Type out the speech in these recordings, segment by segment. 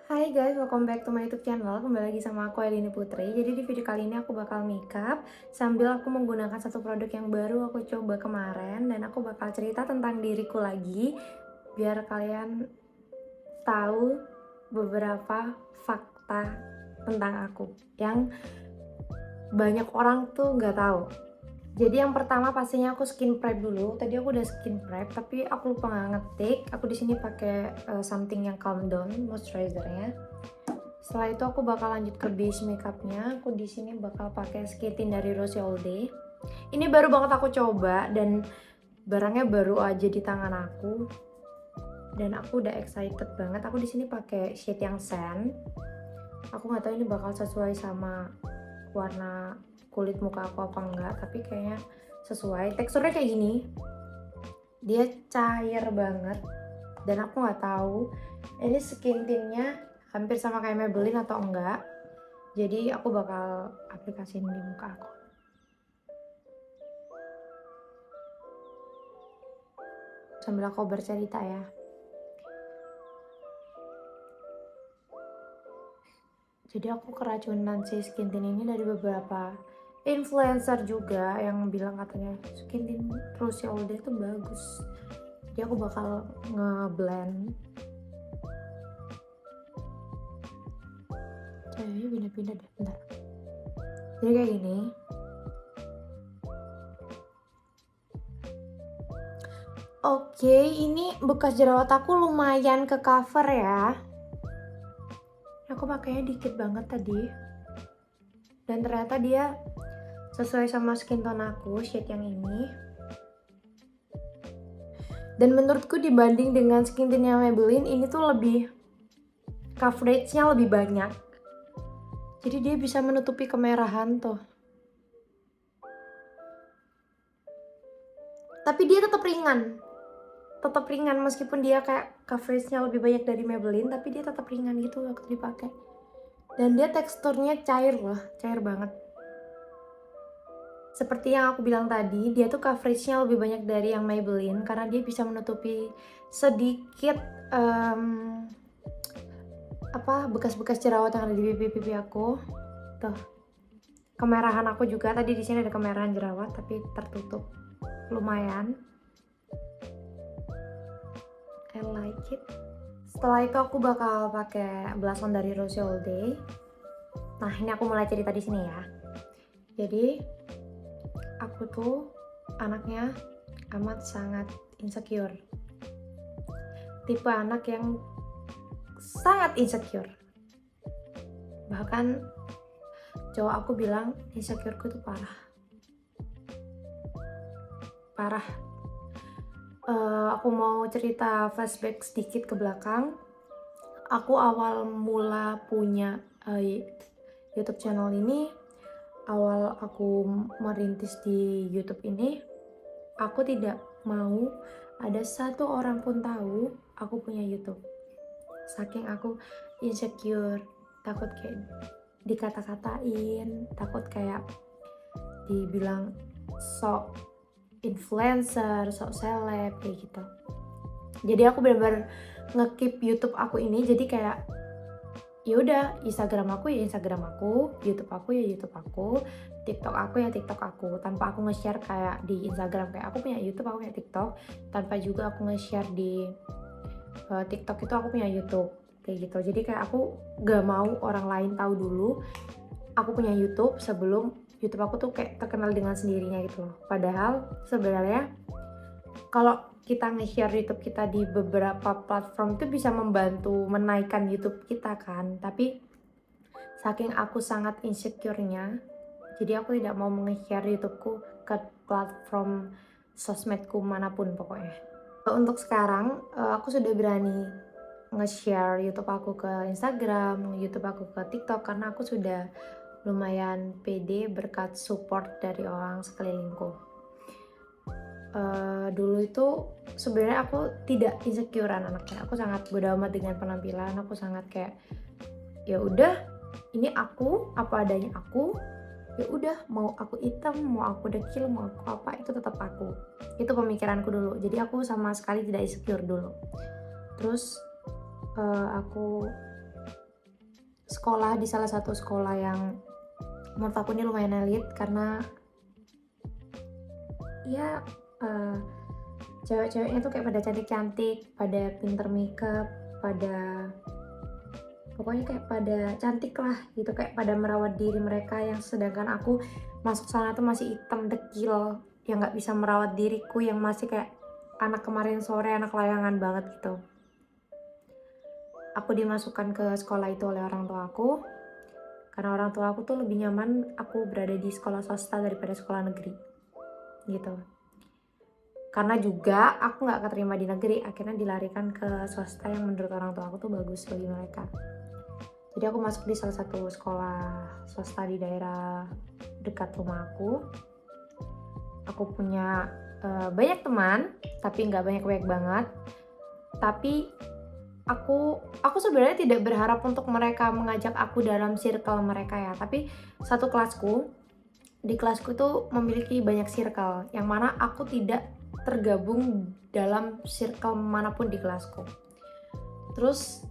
Hai guys, welcome back to my YouTube channel. Kembali lagi sama aku Elini Putri. Jadi di video kali ini aku bakal makeup sambil aku menggunakan satu produk yang baru aku coba kemarin, dan aku bakal cerita tentang diriku lagi biar kalian tahu beberapa fakta tentang aku yang banyak orang tuh nggak tahu. Jadi yang pertama pastinya aku skin prep dulu. Tadi aku udah skin prep tapi aku lupa nggak ngetik. Aku di sini pakai something yang calm down moisturizernya. Setelah itu aku bakal lanjut ke base makeupnya. Aku di sini bakal pakai skin tint dari Rosé All Day. Ini baru banget aku coba dan barangnya baru aja di tangan aku. Dan aku udah excited banget. Aku di sini pakai shade yang sand. Aku nggak tahu ini bakal sesuai sama warna kulit muka aku apa enggak, tapi kayaknya sesuai. Teksturnya kayak gini, dia cair banget, dan aku nggak tahu ini skin tintnya hampir sama kayak Maybelline atau enggak. Jadi aku bakal aplikasiin di muka aku. Sambil aku bercerita ya. Jadi aku keracunan si skin tint ini dari beberapa influencer juga yang bilang katanya skin tint Rosé All Day itu bagus. Jadi aku bakal ngeblend. Kayaknya pindah-pindah deh, bentar. Jadi kayak gini. Oke, ini bekas jerawat aku lumayan ke cover ya. Aku pakainya dikit banget tadi. Dan ternyata dia sesuai sama skin tone aku, shade yang ini. Dan menurutku dibanding dengan skin tintnya Maybelline, ini tuh lebih coveragenya lebih banyak. Jadi dia bisa menutupi kemerahan tuh. Tapi dia tetap ringan. Tetap ringan meskipun dia kayak coveragenya lebih banyak dari Maybelline, tapi dia tetap ringan gitu waktu dipakai. Dan dia teksturnya cair loh, cair banget. Seperti yang aku bilang tadi, dia tuh coveragenya lebih banyak dari yang Maybelline karena dia bisa menutupi sedikit bekas-bekas jerawat yang ada di pipi-pipi aku. Tuh, kemerahan aku juga tadi di sini ada kemerahan jerawat tapi tertutup lumayan. I like it. Setelah itu aku bakal pakai blush on dari Rosé All Day. Nah, ini aku mulai cerita di sini ya. Jadi aku tuh anaknya amat sangat insecure. Tipe anak yang sangat insecure. Bahkan cowok aku bilang insecureku tuh parah. Parah. Aku mau cerita flashback sedikit ke belakang. Aku awal mula punya YouTube channel ini, awal aku merintis di YouTube ini, aku tidak mau ada satu orang pun tahu aku punya YouTube. Saking aku insecure, takut kayak dikata-katain, takut kayak dibilang sok influencer, sok seleb kayak gitu. Jadi aku benar-benar nge-keep YouTube aku ini, jadi kayak ya udah, Instagram aku ya Instagram aku, YouTube aku ya YouTube aku, TikTok aku ya TikTok aku, tanpa aku nge-share kayak di Instagram kayak aku punya YouTube, aku punya TikTok, tanpa juga aku nge-share di TikTok itu aku punya YouTube kayak gitu. Jadi kayak aku gak mau orang lain tahu dulu aku punya YouTube sebelum YouTube aku tuh kayak terkenal dengan sendirinya gitu loh. Padahal sebenarnya kalau kita nge-share YouTube kita di beberapa platform itu bisa membantu menaikkan YouTube kita kan. Tapi saking aku sangat insecure-nya, jadi aku tidak mau nge-share YouTubeku ke platform sosmedku manapun pokoknya. Untuk sekarang aku sudah berani nge-share YouTube aku ke Instagram, YouTube aku ke TikTok, karena aku sudah lumayan pede berkat support dari orang sekelilingku. Dulu itu sebenarnya aku tidak insecurean anaknya. Aku sangat bodo amat dengan penampilan. Aku sangat kayak ya udah, ini aku apa adanya aku. Ya udah, mau aku hitam, mau aku dekil, mau aku apa, itu tetap aku. Itu pemikiranku dulu. Jadi aku sama sekali tidak insecure dulu. Terus aku sekolah di salah satu sekolah yang menurut aku ini lumayan elit, karena ya cewek-ceweknya tuh kayak pada cantik-cantik, pada pinter makeup, pada pokoknya kayak pada cantik lah gitu, kayak pada merawat diri mereka, yang sedangkan aku masuk sana tuh masih hitam dekil, yang nggak bisa merawat diriku, yang masih kayak anak kemarin sore, anak layangan banget gitu. Aku dimasukkan ke sekolah itu oleh orang tua aku, karena orang tua aku tuh lebih nyaman aku berada di sekolah swasta daripada sekolah negeri gitu. Karena juga aku nggak keterima di negeri, akhirnya dilarikan ke swasta yang menurut orang tua aku tuh bagus bagi mereka. Jadi aku masuk di salah satu sekolah swasta di daerah dekat rumah aku. Aku punya banyak teman, tapi nggak banyak-banyak banget. Tapi aku sebenarnya tidak berharap untuk mereka mengajak aku dalam circle mereka ya. Tapi di kelasku tuh memiliki banyak circle, yang mana aku tidak tergabung dalam circle manapun di kelasku. Terus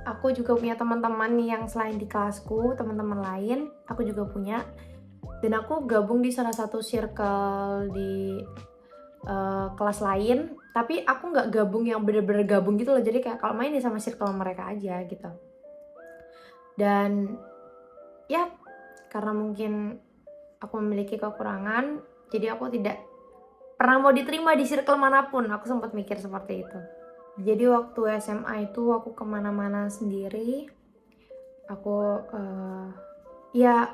aku juga punya teman-teman yang selain di kelasku, teman-teman lain aku juga punya, dan aku gabung di salah satu circle di kelas lain, tapi aku nggak gabung yang bener-bener gabung gitu loh, jadi kayak kalau main ya sama circle mereka aja gitu. Dan ya karena mungkin aku memiliki kekurangan, jadi aku tidak pernah mau diterima di circle manapun. Aku sempat mikir seperti itu. Jadi waktu SMA itu aku kemana-mana sendiri. Aku ya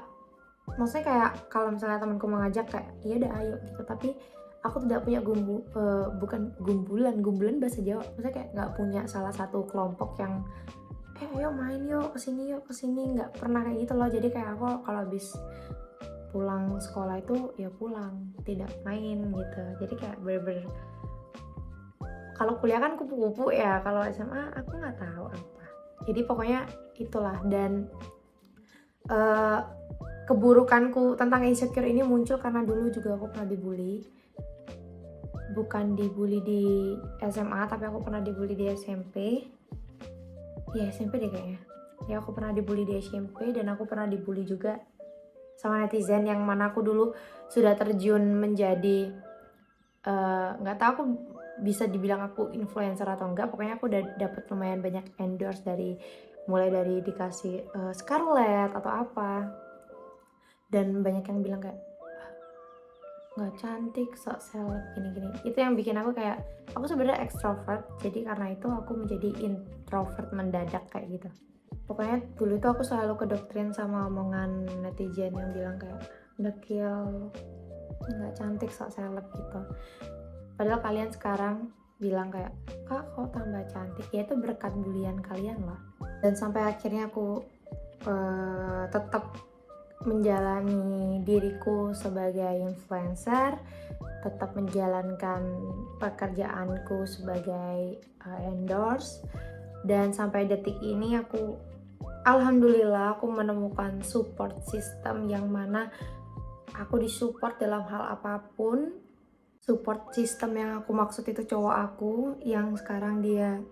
maksudnya kayak kalau misalnya temanku mengajak kayak iya udah ayo gitu, tapi aku tidak punya bukan gumbulan bahasa Jawa, maksudnya kayak nggak punya salah satu kelompok yang ayo main yuk kesini, nggak pernah kayak gitu loh. Jadi kayak aku kalau habis pulang sekolah itu ya pulang, tidak main gitu. Jadi kayak bener-bener kalau kuliah kan kupu-kupu ya, kalau SMA aku nggak tahu apa. Jadi pokoknya itulah. Dan keburukanku tentang insecure ini muncul karena dulu juga aku pernah dibully. Bukan dibully di SMA, tapi aku pernah dibully di SMP. Ya SMP deh kayaknya. Ya aku pernah dibully di SMP, dan aku pernah dibully juga sama netizen, yang mana aku dulu sudah terjun menjadi nggak tahu aku bisa dibilang aku influencer atau enggak. Pokoknya aku udah dapet lumayan banyak endorse, mulai dari dikasih Scarlett atau apa, dan banyak yang bilang kayak nggak cantik, sok seleb, gini-gini. Itu yang bikin aku kayak, aku sebenarnya extrovert, jadi karena itu aku menjadi introvert mendadak kayak gitu. Pokoknya dulu itu aku selalu kedoktrin sama omongan netizen yang bilang kayak dekil, nggak cantik, sok seleb gitu. Padahal kalian sekarang bilang kayak, kak kok tambah cantik, ya itu berkat bulian kalian lah. Dan sampai akhirnya aku tetap menjalani diriku sebagai influencer, tetap menjalankan pekerjaanku sebagai endorse, dan sampai detik ini alhamdulillah aku menemukan support system yang mana aku disupport dalam hal apapun. Support system yang aku maksud itu cowok aku, yang sekarang dia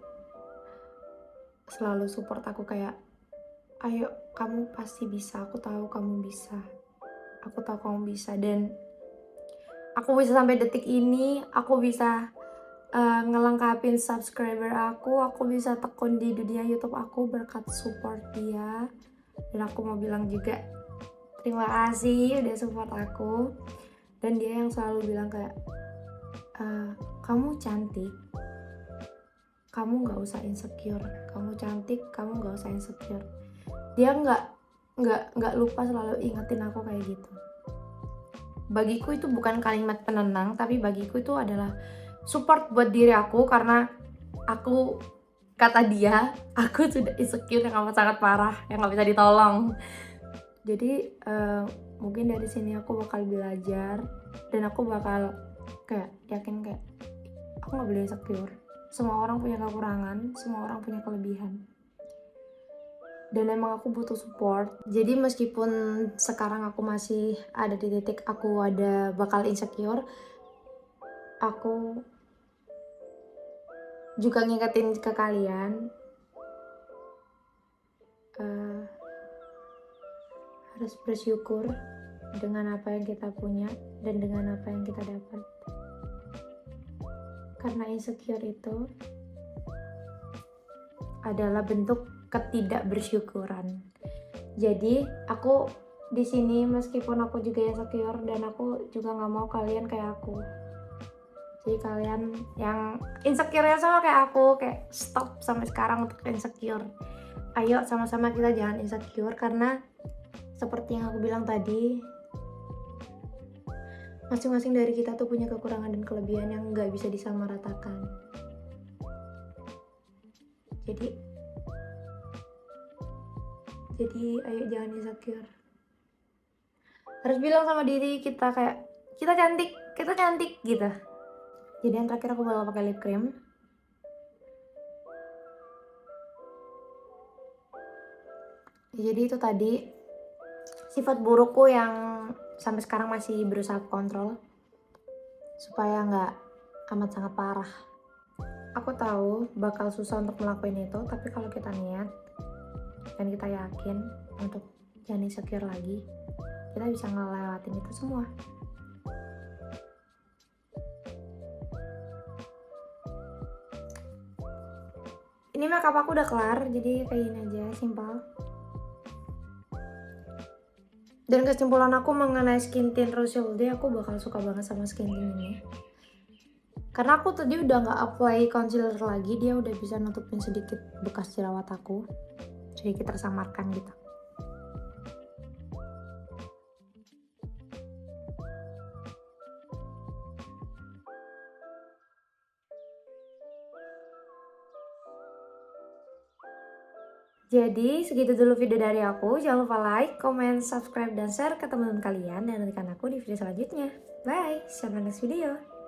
selalu support aku kayak, ayo kamu pasti bisa, aku tahu kamu bisa, dan aku bisa sampai detik ini, aku bisa ngelengkapin subscriber aku bisa tekun di dunia YouTube aku berkat support dia. Dan aku mau bilang juga terima kasih udah support aku. Dan dia yang selalu bilang kayak, kamu cantik, kamu nggak usah insecure, kamu cantik, kamu nggak usah insecure. Dia nggak lupa selalu ingetin aku kayak gitu. Bagiku itu bukan kalimat penenang, tapi bagiku itu adalah support buat diri aku, karena kata dia, aku sudah insecure yang amat sangat parah, yang nggak bisa ditolong. Jadi mungkin dari sini aku bakal belajar, dan aku bakal kayak yakin kayak aku nggak boleh insecure. Semua orang punya kekurangan, semua orang punya kelebihan. Dan emang aku butuh support. Jadi meskipun sekarang aku masih ada di titik aku bakal insecure, aku juga ngingetin ke kalian, harus bersyukur dengan apa yang kita punya dan dengan apa yang kita dapat. Karena insecure itu adalah bentuk ketidakbersyukuran. Jadi aku di sini meskipun aku juga insecure dan aku juga nggak mau kalian kayak aku. Jadi kalian yang insecure sama kayak aku, kayak stop sampai sekarang untuk insecure. Ayo sama-sama kita jangan insecure, karena seperti yang aku bilang tadi, masing-masing dari kita tuh punya kekurangan dan kelebihan yang nggak bisa disamaratakan. Jadi ayo jangan insecure. Harus bilang sama diri kita kayak kita cantik gitu. Jadi yang terakhir aku bakal pakai lip cream. Jadi itu tadi sifat burukku yang sampai sekarang masih berusaha kontrol supaya nggak amat sangat parah. Aku tahu bakal susah untuk melakukan itu, tapi kalau kita niat dan kita yakin untuk jangan insecure lagi, kita bisa ngelewatin itu semua. Ini makeup aku udah kelar, jadi kayak gini aja, simpel. Dan kesimpulan aku mengenai skin tint Rochelle Day, aku bakal suka banget sama skin tint ini. Karena aku tadi udah nggak apply concealer lagi, dia udah bisa nutupin sedikit bekas jerawat aku, sedikit tersamarkan gitu. Jadi segitu dulu video dari aku. Jangan lupa like, comment, subscribe, dan share ke teman-teman kalian. Dan nantikan aku di video selanjutnya. Bye, see you on the next video.